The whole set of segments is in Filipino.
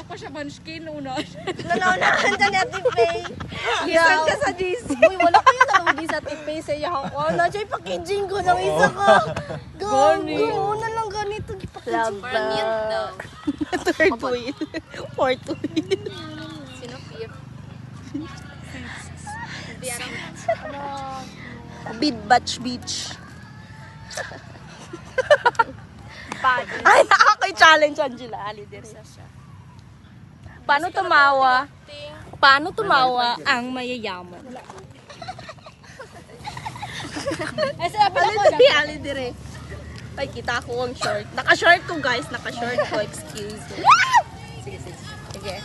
pa siya Munchkin una. Nanaunahan ka ni Ate Faye. Isan ka sa GC. Uy, wala kayo naludi sa Ate Faye sa iya ako. Nandiyan yung packaging ko ng isa ko. Go na lang ganito. Packaging. Parang mute daw. Third wheel. Fourth wheel. Sino fifth? Hindi alam. Bid Batch Beach. Bad. Ay, ako'y challenge, Angela. Ali, dire. Paano tumawa? Paano tumawa ang mayayaman? Ay, sabi Ali, dire. Ali, dire. Ay, kita ko ang short. Naka-short ko, guys. Naka-short ko. Excuse me. Sige.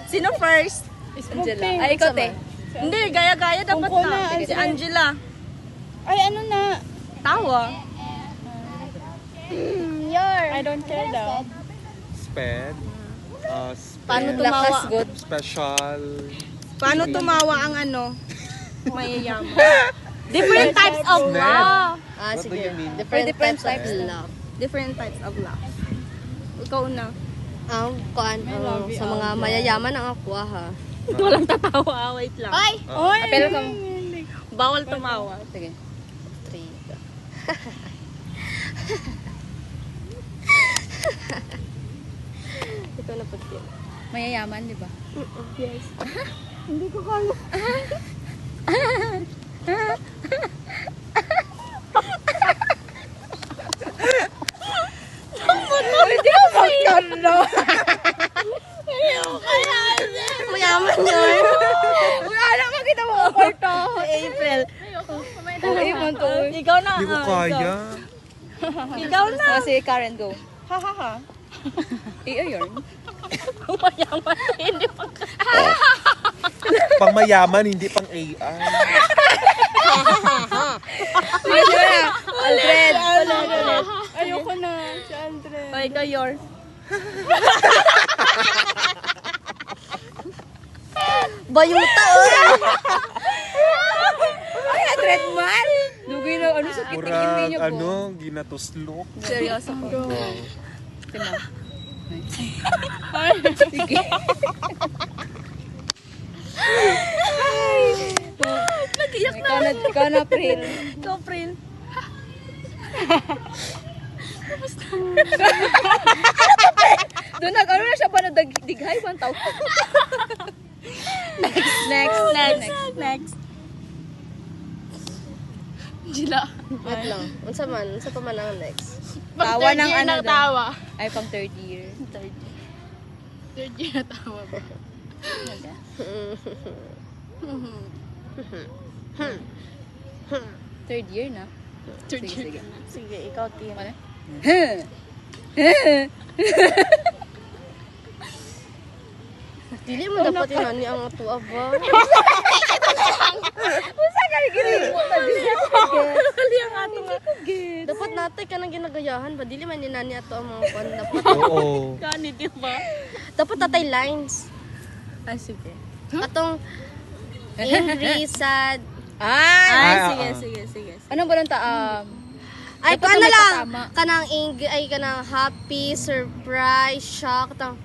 Sino first? Angela. Ay, ikaw, te. Hindi, gaya-gaya dapat Kung na. na, Si Angela. Ay, ano na? Tawa. I don't care daw. Sped. Paano tumawa? Special. Paano tumawa ang ano? Mayayaman. Different types of love. What do you mean? Different types of love. Different types of love. Ikaw na. Sa mga mayayaman ang ako ha. Walang tatawa. Wait lang. Ay! Oy! Pero bawal tumawa. Sige. 3. Ikaw na po din. Mayayaman, di ba? Yes. Hindi ko kaya. Hindi ko magkano. Mayaman yun. Wala na makita mo ang kwarto. April. Ikaw na. Hindi ko kaya. Ikaw na. Si Karen, go. Ha ha ha. Iyo yun. Mayaman. Hindi pa Pang mayaman, hindi pang AI. Aldred. Ayoko na. Si Andre. O, ikaw your. Bayuta, Ay, Andred man. Dugay na, ano sa kiting Murag, niyo po. ginatuslok. Seryoso ko. Tima. Nag-iyak Ikaw na, Pril. Ikaw, Prin. Doon ano na siya ba na dighay? 1,000. Next. Gila. Wait lang. Unsa pa man ang next? Tawa ng ano daw. tawa. Ay, pang third year. Third year na tawa ba? Third year na. Third Sige, year. sige. Sige, ikaw, Tim. Ano? Dili mo dapat inani ang ato ba? Usa ka gini mo ta Hali ang ato nga. Dapat natay ka nang ginagayahan ba? Dili man inani ato ang mga kwan. Dapat Oo. Kani, di ba? dapat tatay lines. Ah, sige. Atong angry, sad. Ay, Sige. anong ba nang Ay, Dapat kana may lang. kasama. Kanang angry, ay kanang happy, surprise, shock. Tang,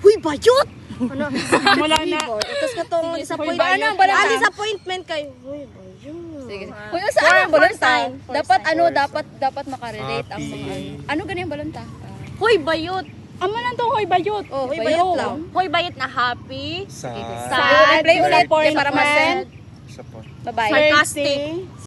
huy, bayot! Ano? Wala na. Tapos katong disappointment. bayot. Ano ba lang? Disappointment kay, huy, bayot. sige. Kung sa anong balonta, sign. dapat ano, dapat makarelate ang Happy. mga ano ganyan balonta? Hoy, bayot. Amo lang to, hoy bayot. Oh, huy, bayot lang. Hoy, bayot na happy. Sad. Sad. Replay ulit disappointment, para ma-send. Isa pa. Bye-bye. Sarcastic.